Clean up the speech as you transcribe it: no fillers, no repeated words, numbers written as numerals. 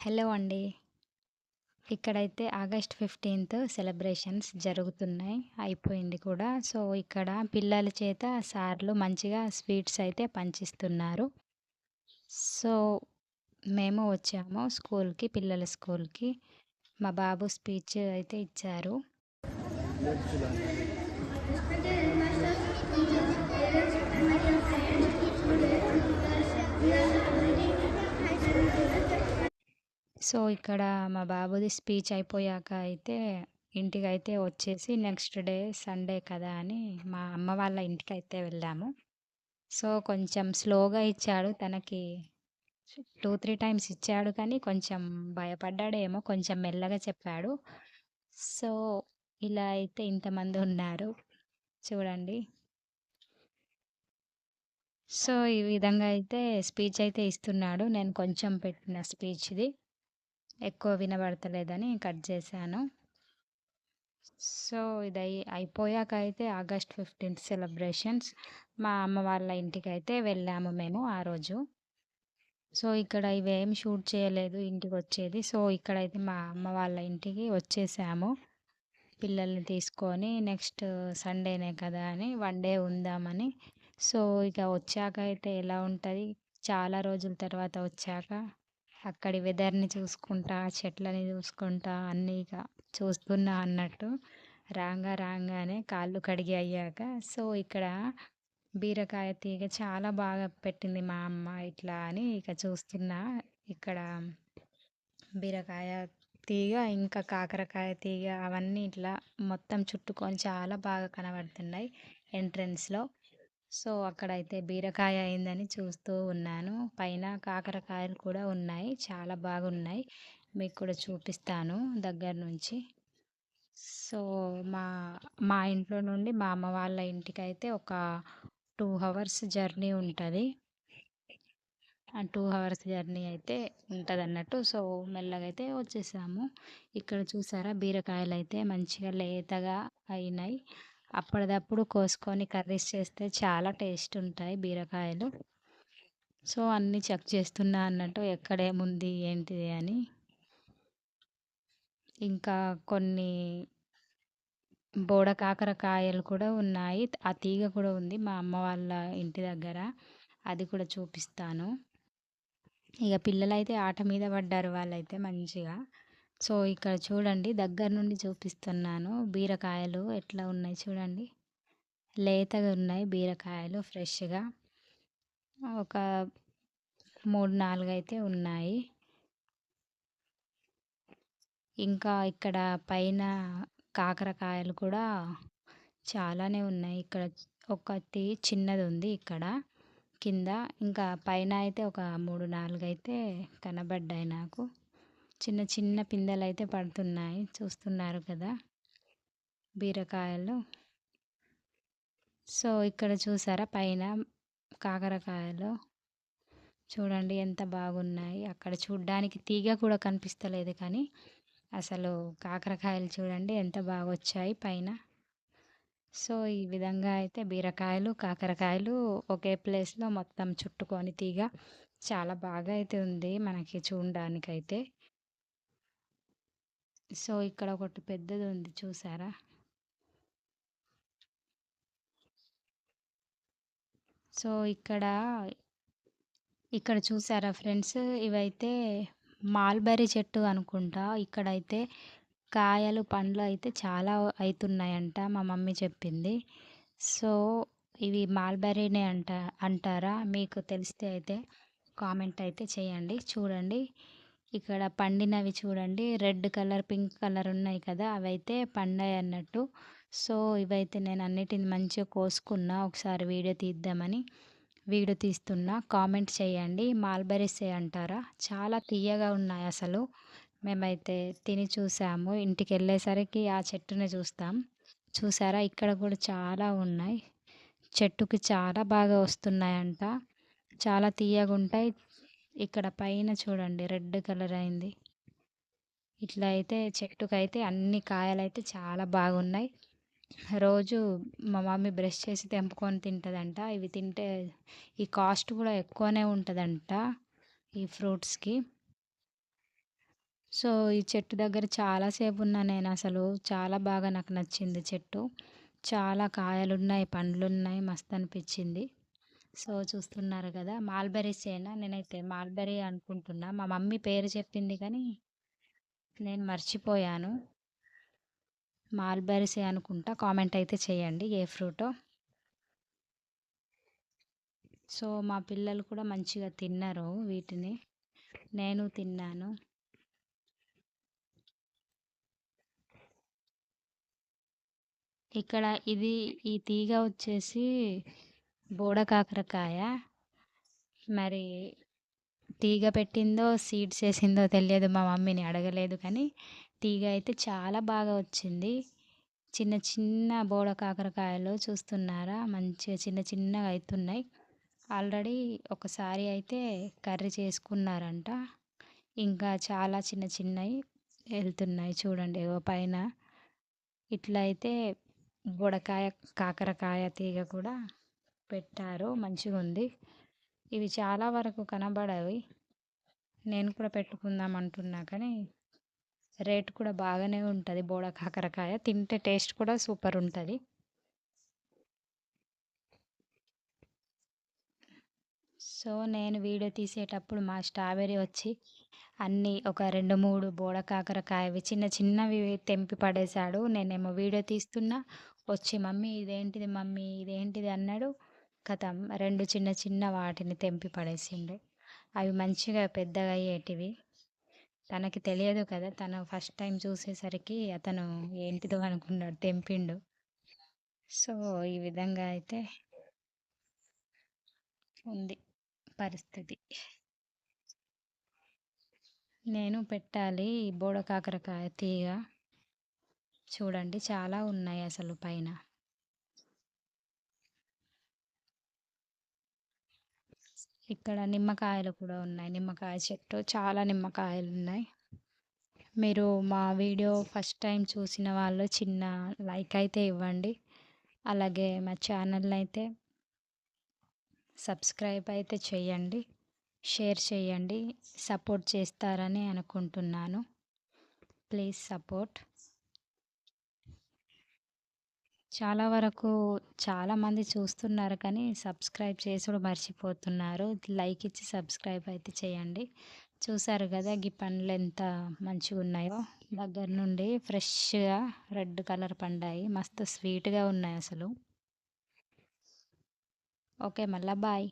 Hello అండి. ఇక్కడైతే August 15థ్ celebrations జరుగుతున్నాయి. అయిపోయింది కూడా. సో, ఇక్కడ పిల్లల చేత సార్‌లు మంచిగా స్వీట్స్ అయితే పంచిస్తున్నారు. సో, మేము వచ్చాము స్కూల్‌కి, పిల్లల స్కూల్‌కి. మా బాబు స్పీచ్ అయితే ఇచ్చారు. సో, ఇక్కడ మా బాబుది స్పీచ్ అయిపోయాక అయితే ఇంటికైతే వచ్చేసి నెక్స్ట్ డే సండే కదా అని మా అమ్మ వాళ్ళ ఇంటికైతే వెళ్ళాము. సో, కొంచెం స్లోగా ఇచ్చాడు. తనకి 2, 3 టైమ్స్ ఇచ్చాడు కానీ కొంచెం భయపడ్డాడేమో! కొంచెం మెల్లగా చెప్పాడు. సో, ఇలా అయితే ఇంతమందున్నారు చూడండి. సో, ఈ విధంగా అయితే స్పీచ్ అయితే ఇస్తున్నాడు. నేను కొంచెం పెట్టిన స్పీచ్‌ది. ఎక్కువ వినబడతలేదని కట్ చేశాను. సో, అయిపోయాక అయితే ఆగస్ట్ 15థ్ సెలబ్రేషన్స్ మా అమ్మ వాళ్ళ ఇంటికైతే వెళ్ళాము మేము ఆ రోజు. సో, ఇక్కడ ఇవేం షూట్ చేయలేదు ఇంటికొచ్చేది. సో, ఇక్కడైతే మా అమ్మ వాళ్ళ ఇంటికి వచ్చేసాము. పిల్లల్ని తీసుకొని నెక్స్ట్ సండేనే కదా అని వన్ డే ఉందామని. సో, ఇక వచ్చాక అయితే ఎలా ఉంటది, చాలా రోజుల తర్వాత వచ్చాక అక్కడి వెదర్‌ని చూసుకుంటా, చెట్లని చూసుకుంటా అన్నీ ఇక చూస్తున్నా అన్నట్టు రాంగానే కాళ్ళు కడిగి అయ్యాక సో, ఇక్కడ బీరకాయ తీగ చాలా బాగా పెట్టింది మా అమ్మ ఇట్లా అని ఇక చూస్తున్నా. ఇక్కడ బీరకాయ తీగ, ఇంకా కాకరకాయ తీగ అవన్నీ ఇట్లా మొత్తం చుట్టుకొని చాలా బాగా కనబడుతున్నాయి ఎంట్రన్స్‌లో. సో, అక్కడైతే బీరకాయ అయిందని చూస్తూ ఉన్నాను. పైన కాకరకాయలు కూడా ఉన్నాయి. చాలా బాగున్నాయి. మీకు కూడా చూపిస్తాను దగ్గర నుంచి. సో, మా మా ఇంట్లో నుండి మా అమ్మ వాళ్ళ ఇంటికైతే ఒక 2 హవర్స్ జర్నీ ఉంటది. ఆ 2 హవర్స్ జర్నీ అయితే ఉంటదన్నట్టు. సో, మెల్లగా అయితే వచ్చేసాము. ఇక్కడ చూసారా బీరకాయలైతే మంచిగా లేతగా అయినాయి. అప్పటిదప్పుడు కోసుకొని కర్రీస్ చేస్తే చాలా టేస్ట్ ఉంటాయి బీరకాయలు. సో, అన్నీ చెక్ చేస్తున్నా అన్నట్టు ఎక్కడేముంది ఏంటిది అని. ఇంకా కొన్ని బోడ కాకరకాయలు కూడా ఉన్నాయి. ఆ తీగ కూడా ఉంది మా అమ్మ వాళ్ళ ఇంటి దగ్గర. అది కూడా చూపిస్తాను. ఇగ పిల్లలైతే ఆట మీద పడ్డారు వాళ్ళైతే మంచిగా. సో, ఇక్కడ చూడండి దగ్గర నుండి చూపిస్తున్నాను. బీరకాయలు ఎట్లా ఉన్నాయి చూడండి. లేతగా ఉన్నాయి బీరకాయలు ఫ్రెష్‌గా. ఒక 3, 4 అయితే ఉన్నాయి. ఇంకా ఇక్కడ పైన కాకరకాయలు కూడా చాలానే ఉన్నాయి. ఇక్కడ ఒకటి చిన్నదుంది ఇక్కడ కింద. ఇంకా పైన అయితే ఒక 3, 4 అయితే కనబడ్డాయి నాకు. చిన్న చిన్న పిందెలైతే పడుతున్నాయి. చూస్తున్నారు కదా బీరకాయలు. సో, ఇక్కడ చూసారా పైన కాకరకాయలు చూడండి ఎంత బాగున్నాయి. అక్కడ చూడ్డానికి తీగ కూడా కనిపిస్తలేదు కానీ, అసలు కాకరకాయలు చూడండి ఎంత బాగొచ్చాయి పైన. సో, ఈ విధంగా అయితే బీరకాయలు, కాకరకాయలు ఒకే ప్లేస్‌లో మొత్తం చుట్టుకొని తీగ చాలా బాగా అయితే ఉంది మనకి చూడడానికైతే. సో, ఇక్కడ ఒకటి పెద్దదుంది చూసారా? సో, ఇక్కడ చూసారా ఫ్రెండ్స్ ఇవైతే మాల్బరీ చెట్టు అనుకుంటా. ఇక్కడైతే కాయలు, పండ్లు అయితే చాలా అయితున్నాయంట మా మమ్మీ చెప్పింది. సో, ఇవి మాల్బరీనే అంటారా? మీకు తెలిస్తే అయితే కామెంట్ అయితే చేయండి. చూడండి ఇక్కడ పండినవి చూడండి. రెడ్ కలర్, పింక్ కలర్ ఉన్నాయి కదా! అవైతే పండాయన్నట్టు. సో, ఇవైతే నేను అన్నిటిని మంచిగా కోసుకున్నా. ఒకసారి వీడియో తీస్తున్నా. కామెంట్ చేయండి. మాల్బరీసే అంటారా? చాలా తియ్యగా ఉన్నాయసలు. మేమైతే తిని చూసాము. ఇంటికెళ్ళేసరికి ఆ చెట్టుని చూస్తాం. చూసారా ఇక్కడ కూడా చాలా ఉన్నాయి. చెట్టుకి చాలా బాగా వస్తున్నాయంట. చాలా తియ్యగుంటాయి. ఇక్కడ పైన చూడండి రెడ్ కలర్ అయింది. ఇట్లా అయితే చెట్టుకైతే అన్ని కాయలైతే చాలా బాగున్నాయి. రోజు మా మమ్మీ బ్రష్ చేసి తెంపుకొని తింటదంట. ఇవి తింటే ఈ కాస్ట్ కూడా ఎక్కువనే ఉంటదంట ఈ ఫ్రూట్స్‌కి. సో, ఈ చెట్టు దగ్గర చాలా సేపున్నా నేనసలు. చాలా బాగా నాకు నచ్చింది చెట్టు. చాలా కాయలున్నాయి, పండ్లున్నాయి. మస్తనిపిచ్చింది. సో, చూస్తున్నారు గదా! మాల్బెర్రీసేనా? నేనైతే మాల్బెర్రీ అనుకుంటున్నా. మా మమ్మీ పేరు చెప్పింది కానీ, నేను మర్చిపోయాను. మాల్బెర్రీసే అనుకుంటా. కామెంట్ అయితే చేయండి ఏ ఫ్రూటో. సో, మా పిల్లలు కూడా మంచిగా తిన్నారు వీటిని. నేను తిన్నాను. ఇక్కడ ఈ తీగ వచ్చేసి బోడ కాకరకాయ. మరి తీగ పెట్టిందో, సీడ్స్ ఏసిందో తెలియదు. మా మమ్మీని అడగలేదు కానీ, తీగ అయితే చాలా బాగా వచ్చింది. చిన్న చిన్న బోడ కాకరకాయలు చూస్తున్నారా? మంచిగా చిన్న చిన్నగా అయితున్నాయి. ఆల్రెడీ ఒకసారి అయితే కర్రీ చేసుకున్నారంట. ఇంకా చాలా చిన్న చిన్నవి వెళ్తున్నాయి చూడండి. ఇగో పైన ఇట్లా అయితే బుడకాయ, కాకరకాయ తీగ కూడా పెట్టారు. మంచిగుంది. ఇవి చాలా వరకు కనబడవి. నేను కూడా పెట్టుకుందాం అంటున్నా కానీ, రేట్ కూడా బాగానే ఉంటది బోడ కాకరకాయ. తింటే టేస్ట్ కూడా సూపర్ ఉంటది. సో, నేను వీడియో తీసేటప్పుడు మా స్ట్రాబెర్రీ వచ్చి అన్నీ ఒక 2, 3 బోడ కాకరకాయవి చిన్న చిన్నవి తెంపి పడేశాడు. నేనేమో వీడియో తీస్తున్నా, వచ్చి "మమ్మీ ఇదేంటిది మమ్మీ, ఇదేంటిది" అన్నాడు. ఖతం 2 చిన్న చిన్న వాటిని తెంపి పడేసిండు. అవి మంచిగా పెద్దగా అయ్యేటివి. తనకి తెలియదు కదా! తను ఫస్ట్ టైమ్ చూసేసరికి అతను ఏంటిదో అనుకున్నాడు, తెంపిండు. సో, ఈ విధంగా అయితే ఉంది పరిస్థితి. నేను పెట్టాలి ఈ బోడ కాకరకాయ తీగ. చూడండి చాలా ఉన్నాయి అసలు పైన. ఇక్కడ నిమ్మకాయలు కూడా ఉన్నాయి. నిమ్మకాయ చెట్టు చాలా నిమ్మకాయలున్నాయి. మీరు మా వీడియో ఫస్ట్ టైం చూసిన వాళ్ళు చిన్న లైక్ అయితే ఇవ్వండి. అలాగే మా ఛానల్‌ని అయితే సబ్స్క్రైబ్ అయితే చేయండి. షేర్ చేయండి. సపోర్ట్ చేస్తారని అనుకుంటున్నాను. Please support. చాలా వరకు చాలామంది చూస్తున్నారు కానీ సబ్స్క్రైబ్ చేసుడు మర్చిపోతున్నారు. లైక్ ఇచ్చి సబ్స్క్రైబ్ అయితే చేయండి. చూసారు కదా గీ పండ్లు ఎంత మంచిగున్నాయో. దగ్గర నుండి ఫ్రెష్‌గా రెడ్ కలర్ పండాయి. మస్తు స్వీట్‌గా ఉన్నాయి అసలు. ఓకే. మళ్ళా బాయ్.